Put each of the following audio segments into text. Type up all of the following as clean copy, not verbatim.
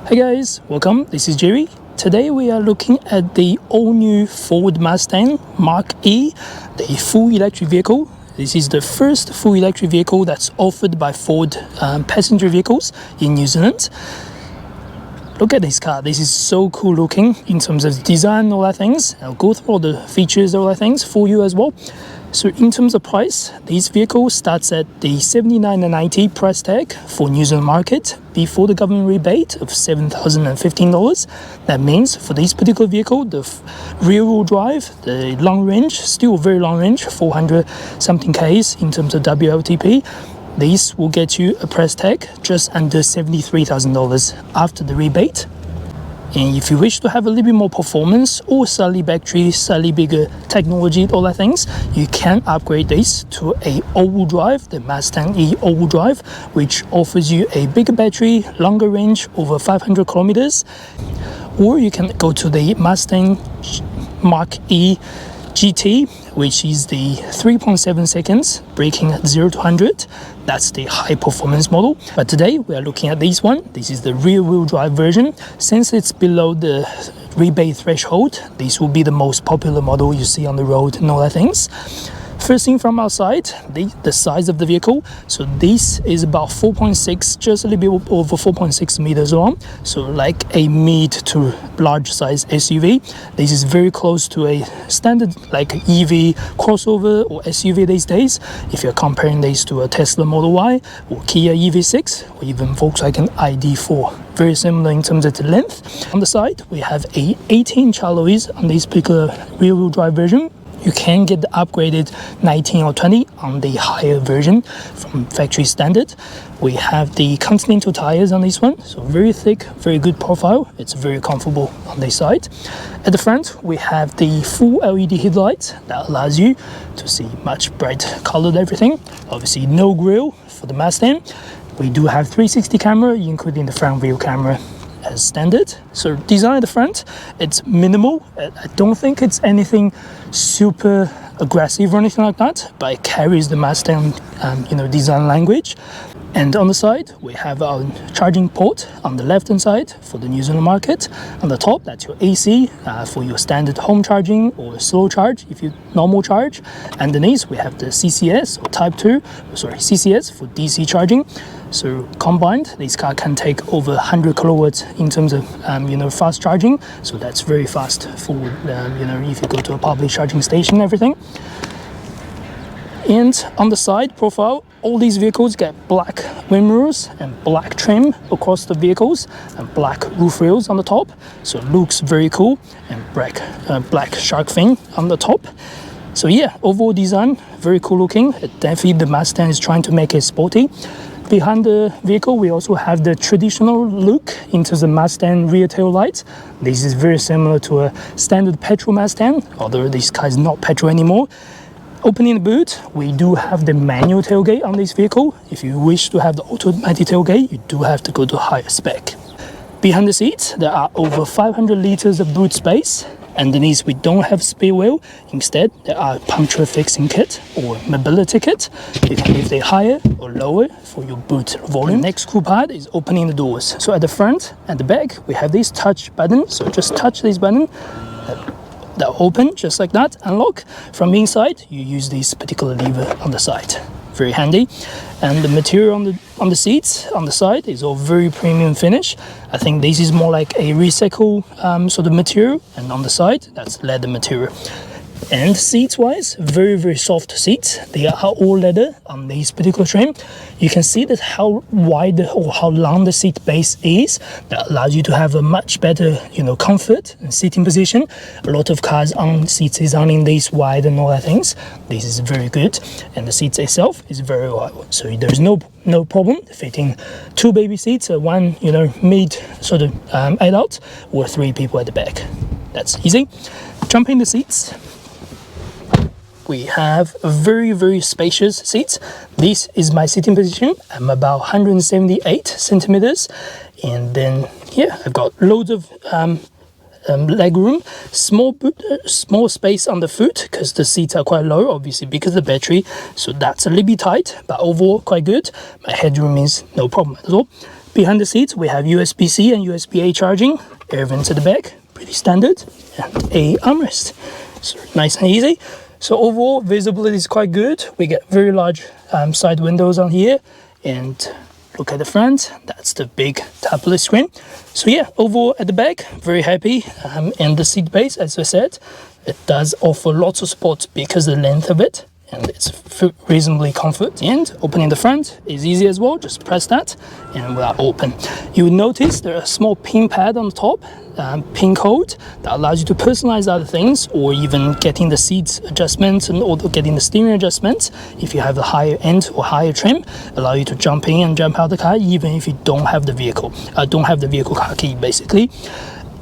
Hey guys, welcome. This is Jerry. Today we are looking at the all-new Ford Mustang Mach-E, the full electric vehicle. This is the first full electric vehicle that's offered by Ford passenger vehicles in New Zealand. Look at this car. This is so cool looking in terms of design and all that things. I'll go through all the features, all that things for you as well. So in terms of price, this vehicle starts at the $79,990 price tag for New Zealand market before the government rebate of $7,015. That means for this particular vehicle, the rear-wheel drive, the long range, still very long range, 400 something Ks in terms of WLTP, this will get you a price tag just under $73,000 after the rebate. And if you wish to have a little bit more performance or slightly battery, slightly bigger technology, all that things, you can upgrade this to a all-wheel drive, the Mustang E all-wheel drive, which offers you a bigger battery, longer range, over 500 kilometers. Or you can go to the Mustang Mach-E GT, which is the 3.7 seconds braking at 0 to 100. That's the high performance model. But today we are looking at this one. This is the rear wheel drive version. Since it's below the rebate threshold, this will be the most popular model you see on the road and all that things. First thing from outside, the size of the vehicle. So this is about 4.6, just a little bit over 4.6 meters long. So like a mid to large size SUV. This is very close to a standard like EV crossover or SUV these days. If you're comparing this to a Tesla Model Y or Kia EV6 or even Volkswagen ID4. Very similar in terms of the length. On the side, we have a 18-inch alloys on this particular rear-wheel drive version. You can get the upgraded 19 or 20 on the higher version from factory standard. We have the Continental tires on this one, so very thick, very good profile. It's very comfortable on this side. At the front, we have the full LED headlights that allows you to see much bright colored everything. Obviously, no grille for the Mustang. We do have 360 camera, including the front view camera as standard. So design at the front, it's minimal. I don't think it's anything super aggressive or anything like that, but it carries the Mustang design language. And on the side, we have our charging port on the left-hand side for the New Zealand market. On the top, that's your AC for your standard home charging or slow charge if you normal charge. Underneath, we have the CCS or CCS for DC charging. So combined, this car can take over 100 kilowatts in terms of fast charging. So that's very fast for if you go to a public charging station and everything. And on the side profile, all these vehicles get black windmills and black trim across the vehicles and black roof rails on the top. So it looks very cool, and black shark fin on the top. So yeah, overall design, very cool looking. Definitely the Mustang is trying to make it sporty. Behind the vehicle, we also have the traditional look into the Mustang rear tail lights. This is very similar to a standard petrol Mustang, although this car is not petrol anymore. Opening the boot, we do have the manual tailgate on this vehicle. If you wish to have the automatic tailgate, you do have to go to higher spec. Behind the seats, there are over 500 liters of boot space. Underneath, we don't have spare wheel. Instead, there are puncture fixing kit or mobility kit. You can lift it higher or lower for your boot volume. The next cool part is opening the doors. So at the front and the back, we have this touch button. So just touch this button. That open just like that, unlock. From inside, you use this particular lever on the side. Very handy. And the material on the seats on the side is all very premium finish. I think this is more like a recycle sort of material, and on the side that's leather material. And seats wise, very, very soft seats. They are all leather on this particular trim. You can see that how wide or how long the seat base is. That allows you to have a much better, comfort and sitting position. A lot of cars on seats is only this wide and all that things. This is very good. And the seats itself is very wide. So there's no problem fitting two baby seats, one, mid sort of adult, or three people at the back. That's easy. Jumping the seats. We have very, very spacious seats. This is my sitting position. I'm about 178 centimeters. And then, I've got loads of leg room, small space on the foot because the seats are quite low, obviously because of the battery. So that's a little bit tight, but overall quite good. My headroom is no problem at all. Behind the seats, we have USB-C and USB-A charging, air vents at the back, pretty standard, and a armrest. So nice and easy. So overall, visibility is quite good. We get very large side windows on here, and look at the front, that's the big tablet screen. So yeah, overall at the back, very happy. And the seat base, as I said, it does offer lots of support because of the length of it, and it's reasonably comfort. And opening the front is easy as well. Just press that and we are open. You will notice there's a small pin pad on the top, pin code that allows you to personalize other things, or even getting the seats adjustments and also getting the steering adjustments. If you have a higher end or higher trim, allow you to jump in and jump out the car even if you don't have the vehicle car key basically.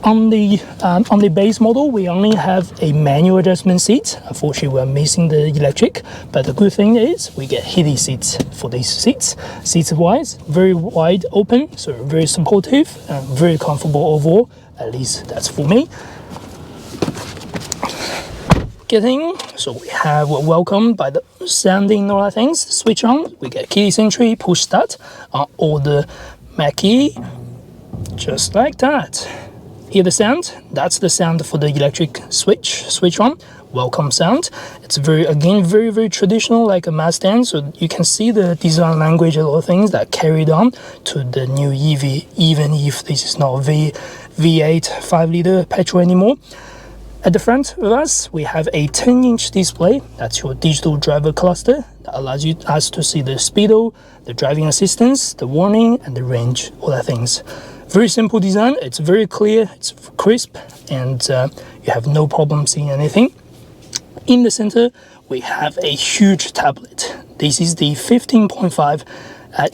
On the base model, we only have a manual adjustment seat. Unfortunately, we're missing the electric, but the good thing is we get heated seats for these seats. Seats-wise, very wide open, so very supportive and very comfortable overall. At least that's for me. So we're welcomed by the sounding and all that things. Switch on, we get keyless entry, push start on all the Mach-E, just like that. Hear the sound? That's the sound for the electric switch on. Welcome sound. It's very traditional, like a Mustang. So you can see the design language, a lot of things that carried on to the new EV, even if this is not a V8 5-liter petrol anymore. At the front of us, we have a 10-inch display. That's your digital driver cluster that allows us to see the speedo, the driving assistance, the warning, and the range, all that things. Very simple design, it's very clear, it's crisp, and you have no problem seeing anything. In the center, we have a huge tablet. This is the 15.5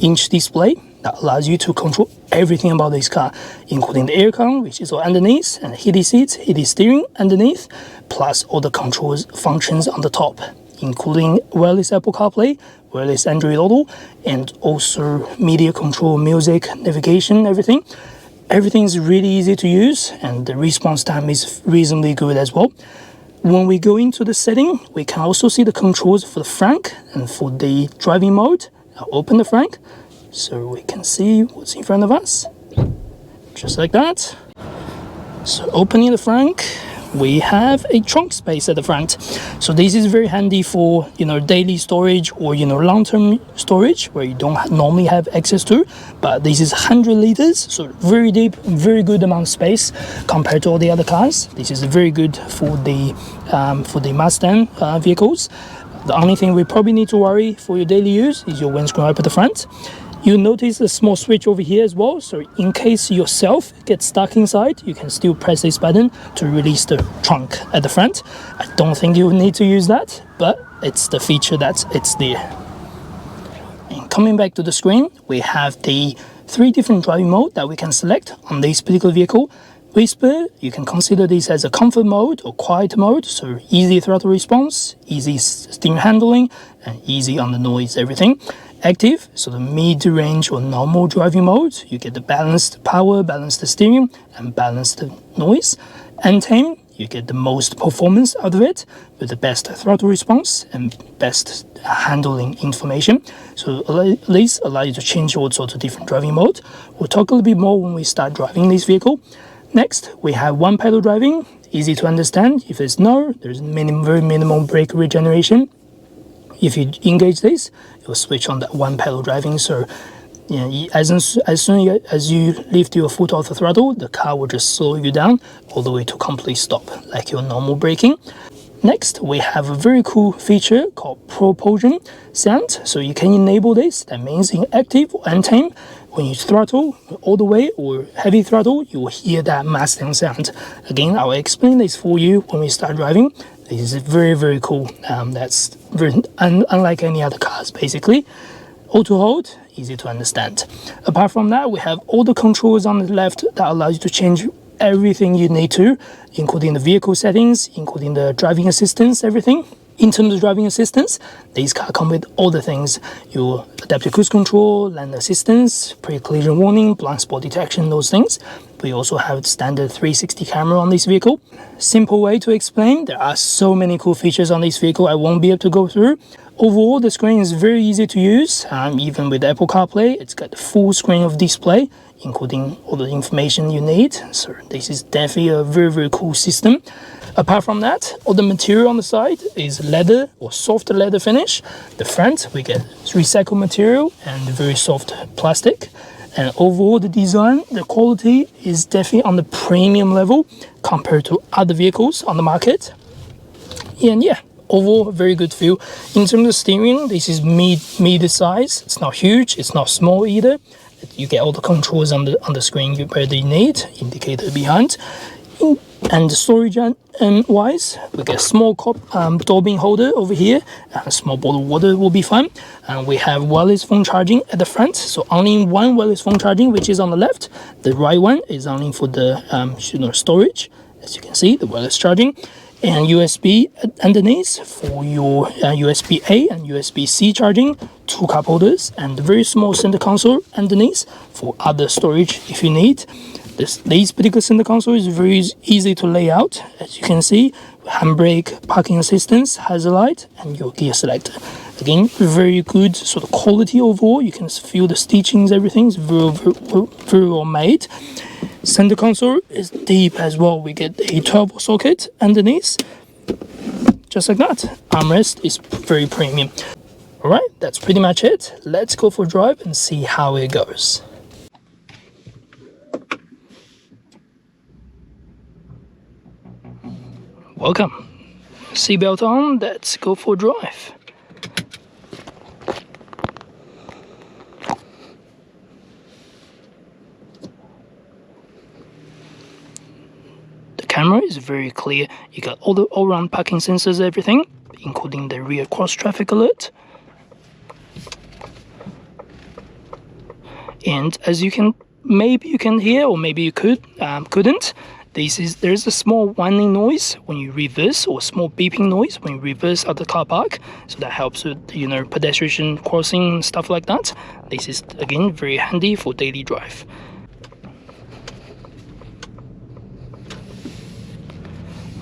inch display that allows you to control everything about this car, including the aircon, which is all underneath, and heated seats, heated steering underneath, plus all the controls functions on the top, including wireless Apple CarPlay, wireless Android Auto, and also media control, music, navigation, everything. Everything is really easy to use, and the response time is reasonably good as well. When we go into the setting, we can also see the controls for the front and for the driving mode. I'll open the front so we can see what's in front of us, just like that. So opening the front, we have a trunk space at the front. So this is very handy for, daily storage or, long-term storage where you don't normally have access to, but this is 100 liters, so very deep, very good amount of space compared to all the other cars. This is very good for the Mustang vehicles. The only thing we probably need to worry for your daily use is your windscreen wiper at the front. You'll notice a small switch over here as well, so in case yourself gets stuck inside, you can still press this button to release the trunk at the front. I don't think you need to use that, but it's the feature it's there. And coming back to the screen, we have the 3 different driving modes that we can select on this particular vehicle. Whisper, you can consider this as a comfort mode or quiet mode, so easy throttle response, easy steering handling, and easy on the noise, everything. Active, so the mid-range or normal driving mode, you get the balanced power, balanced steering, and balanced noise. Untamed, you get the most performance out of it with the best throttle response and best handling information. So these allow you to change all sorts of different driving modes. We'll talk a little bit more when we start driving this vehicle. Next, we have one pedal driving, easy to understand. If there's very minimal brake regeneration. If you engage this, it will switch on that one pedal driving. So, as soon as you lift your foot off the throttle, the car will just slow you down all the way to complete stop, like your normal braking. Next, we have a very cool feature called propulsion sound. So you can enable this. That means in active or untamed, when you throttle all the way or heavy throttle, you will hear that Mustang sound. Again, I will explain this for you when we start driving. This is very, very cool. That's very unlike any other cars, basically. Auto hold, easy to understand. Apart from that, we have all the controls on the left that allows you to change everything you need to, including the vehicle settings, including the driving assistance, everything. In terms of driving assistance, these cars come with all the things: your adaptive cruise control, lane assistance, pre-collision warning, blind spot detection, those things. We also have standard 360 camera on this vehicle. Simple way to explain, there are so many cool features on this vehicle I won't be able to go through. Overall, the screen is very easy to use, even with Apple CarPlay. It's got the full screen of display, including all the information you need. So this is definitely a very cool system. Apart from that, all the material on the side is leather or soft leather finish. The front, we get recycled material and very soft plastic. And overall, the design, the quality is definitely on the premium level compared to other vehicles on the market. And yeah, overall, very good feel. In terms of steering, this is mid size. It's not huge, it's not small either. You get all the controls on the screen where they need, indicator behind. And the storage wise, we get a small door bin holder over here, and a small bottle of water will be fine. And we have wireless phone charging at the front, so only one wireless phone charging, which is on the left. The right one is only for the storage, as you can see, the wireless charging. And USB underneath for your USB-A and USB-C charging, 2 cup holders, and a very small center console underneath for other storage if you need. This particular center console is very easy to lay out. As you can see, handbrake, parking assistance, hazard light, and your gear selector. Again, very good sort of quality overall. You can feel the stitchings, everything's very well made. Center console is deep as well. We get a 12-volt socket underneath, just like that. Armrest is very premium. All right, that's pretty much it. Let's go for a drive and see how it goes. Welcome. Seatbelt on, let's go for a drive. The camera is very clear. You got all the all-round parking sensors, everything, including the rear cross traffic alert. And as you can, maybe you can hear, or maybe you couldn't. There's a small whining noise when you reverse, or a small beeping noise when you reverse out the car park. So that helps with pedestrian crossing and stuff like that. This is again very handy for daily drive.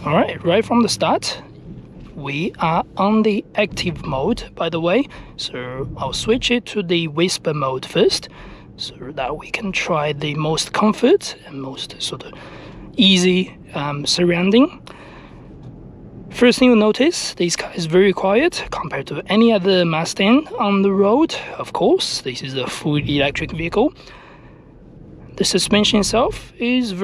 All right from the start, we are on the active mode, by the way. So I'll switch it to the whisper mode first, so that we can try the most comfort and most sort of easy surrounding. First thing you'll notice, this car is very quiet compared to any other Mustang on the road. Of course, this is a full electric vehicle. The suspension itself is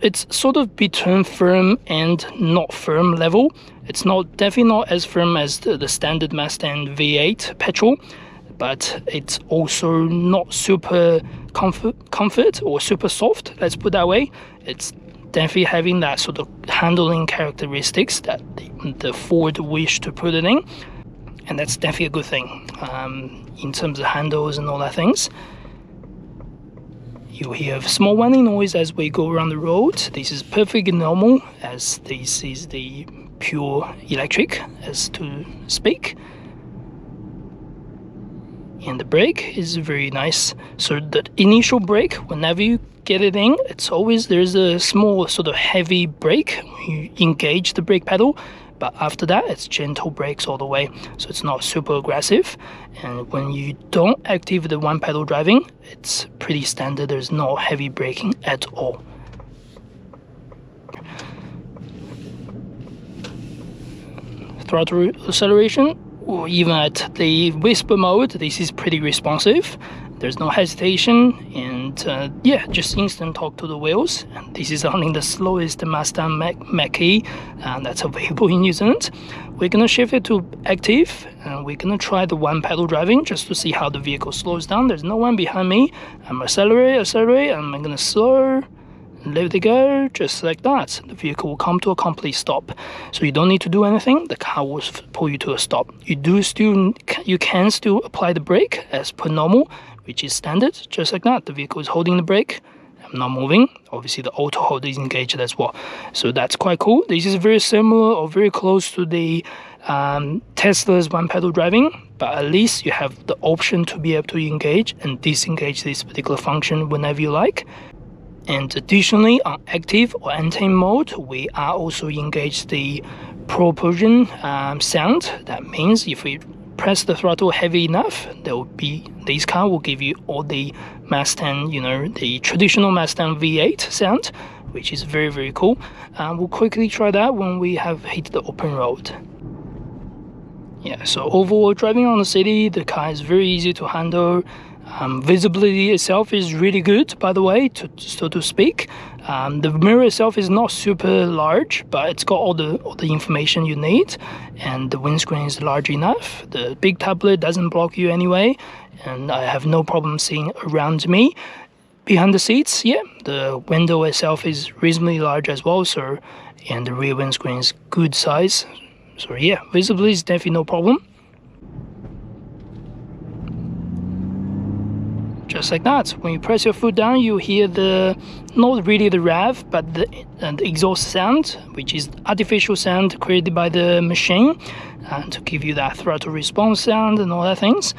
it's sort of between firm and not firm level. It's definitely not as firm as the standard Mustang V8 petrol, but it's also not super comfort or super soft, let's put it that way. It's definitely having that sort of handling characteristics that the Ford wished to put it in, and that's definitely a good thing in terms of handles and all that things. You hear a small whining noise as we go around the road. This is perfectly normal, as this is the pure electric, as to speak. And the brake is very nice. So the initial brake, whenever you get it in, there's a small sort of heavy brake when you engage the brake pedal, but after that it's gentle brakes all the way, so it's not super aggressive. And when you don't activate the one pedal driving, it's pretty standard. There's no heavy braking at all. Throttle acceleration, or even at the whisper mode, this is pretty responsive. There's no hesitation, and just instant talk to the wheels. And this is only the slowest Mustang Mach-E that's available in New Zealand. We're gonna shift it to active, and we're gonna try the one pedal driving just to see how the vehicle slows down. There's no one behind me. I'm accelerate, and I'm gonna slow, and let it go, just like that. The vehicle will come to a complete stop. So you don't need to do anything. The car will pull you to a stop. You can still apply the brake as per normal, which is standard, just like that. The vehicle is holding the brake. I'm not moving. Obviously, the auto hold is engaged as well. So that's quite cool. This is very similar or very close to the Tesla's one pedal driving, but at least you have the option to be able to engage and disengage this particular function whenever you like. And additionally, on active or Untamed mode, we are also engaged the propulsion sound. That means if we press the throttle heavy enough, this car will give you all the Mustang, the traditional Mustang V8 sound, which is very, very cool. We'll quickly try that when we have hit the open road. Yeah, so overall, driving on the city, the car is very easy to handle. Visibility itself is really good, by the way, so to speak. The mirror itself is not super large, but it's got all the information you need, and the windscreen is large enough. The big tablet doesn't block you anyway, and I have no problem seeing around me. Behind the seats, yeah, the window itself is reasonably large as well, and the rear windscreen is good size. So yeah, visibility is definitely no problem. Just like that, when you press your foot down, you hear not really the rev, but the exhaust sound, which is artificial sound created by the machine to give you that throttle response sound and all that things.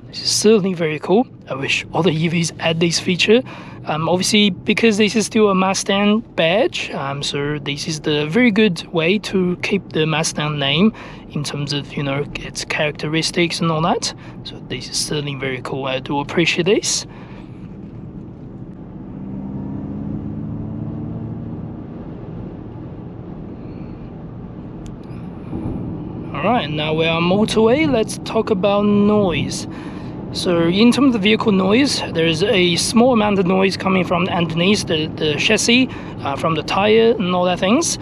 This is certainly very cool. I wish all the EVs add this feature. Obviously, because this is still a Mustang badge, so this is the very good way to keep the Mustang name in terms of its characteristics and all that. So this is certainly very cool. I do appreciate this. Alright, now we're on motorway. Let's talk about noise. So in terms of the vehicle noise, there is a small amount of noise coming from underneath the chassis, from the tire and all that things.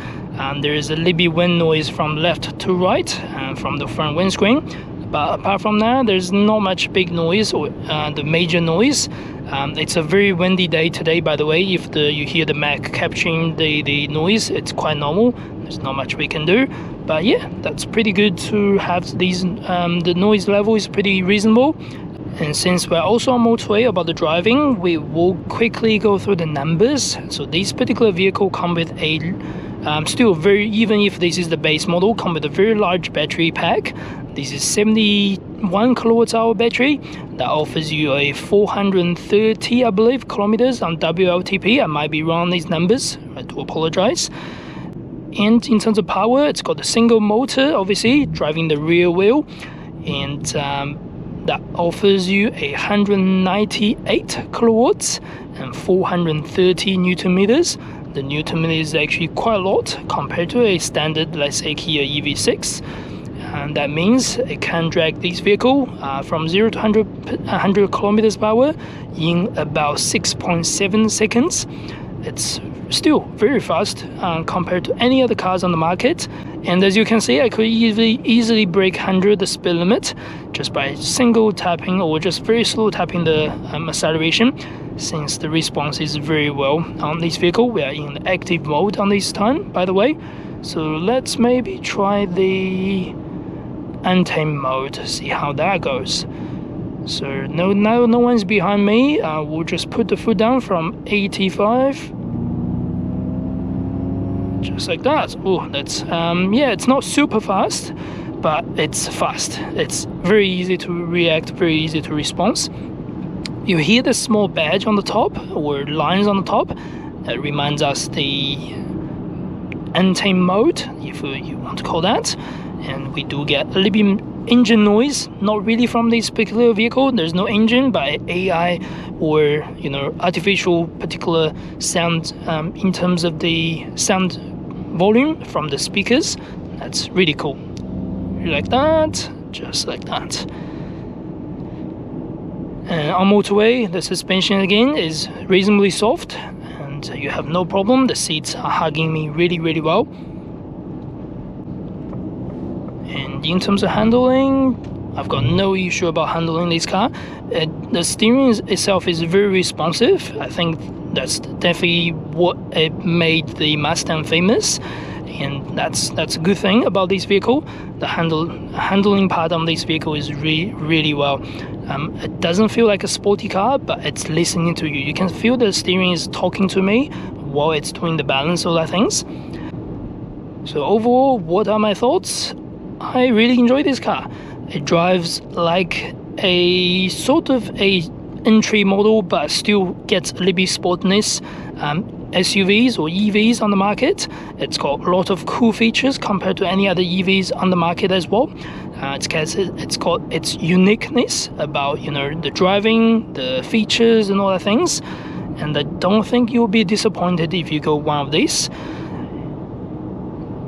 There is a little bit wind noise from left to right from the front windscreen. But apart from that, there's not much big noise or the major noise. It's a very windy day today, by the way. If you hear the Mac capturing the noise, it's quite normal. There's not much we can do. But yeah, that's pretty good to have these. The noise level is pretty reasonable. And since we're also on motorway about the driving, we will quickly go through the numbers. So this particular vehicle comes with a even if this is the base model, come with a very large battery pack. This is 71 kWh battery that offers you a 430, I believe, kilometers on WLTP. I might be wrong on these numbers. I do apologize. And in terms of power, it's got a single motor, obviously, driving the rear wheel, and that offers you 198 kilowatts and 430 newton meters. The newton meters is actually quite a lot compared to a standard, let's say, Kia EV6. And that means it can drag this vehicle from 0 to 100 kilometers per hour in about 6.7 seconds. It's still very fast compared to any other cars on the market. And as you can see, I could easily break 100 the speed limit just by single tapping or just very slow tapping the acceleration, since the response is very well on this vehicle. We are in active mode on this time, by the way. So let's maybe try the Untamed mode, see how that goes. So no one's behind me. We'll just put the foot down from 85, just like that. Oh, that's yeah, it's not super fast, but it's fast. It's very easy to react, very easy to respond. You hear the small badge on the top, or lines on the top, that reminds us the Untamed mode, if you want to call that. And we do get a little bit engine noise, not really from this particular vehicle. There's no engine, but AI or artificial particular sound in terms of the sound volume from the speakers. That's really cool. Like that, just like that. And on motorway, the suspension again is reasonably soft, and you have no problem. The seats are hugging me really, really well. And in terms of handling, I've got no issue about handling this car. The steering itself is very responsive. I think that's definitely what it made the Mustang famous, and that's a good thing about this vehicle. The handling part on this vehicle is really well. It doesn't feel like a sporty car, but it's listening to you. You can feel the steering is talking to me while it's doing the balance, all that things. So overall, what are my thoughts? I really enjoy this car. It drives like a sort of a entry model, but still gets a little bit sportiness SUVs or EVs on the market. It's got a lot of cool features compared to any other EVs on the market as well. It's got its uniqueness about, you know, the driving, the features and all the things. And I don't think you'll be disappointed if you go one of these.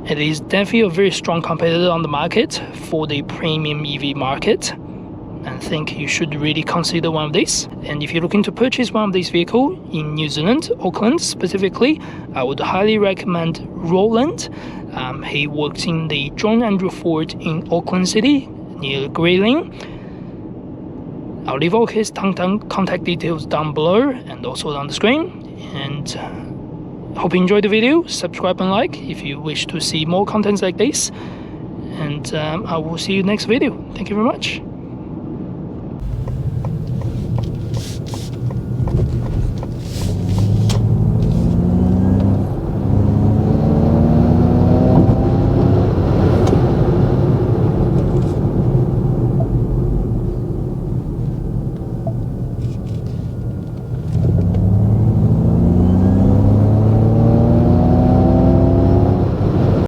It is definitely a very strong competitor on the market for the premium EV market. And think you should really consider one of these. And if you're looking to purchase one of these vehicles in New Zealand, Auckland specifically, I would highly recommend Roland. He works in the John Andrew Ford in Auckland City near Grayling. I'll leave all his contact details down below and also on the screen. And hope you enjoyed the video. Subscribe and like if you wish to see more contents like this. And I will see you next video. Thank you very much.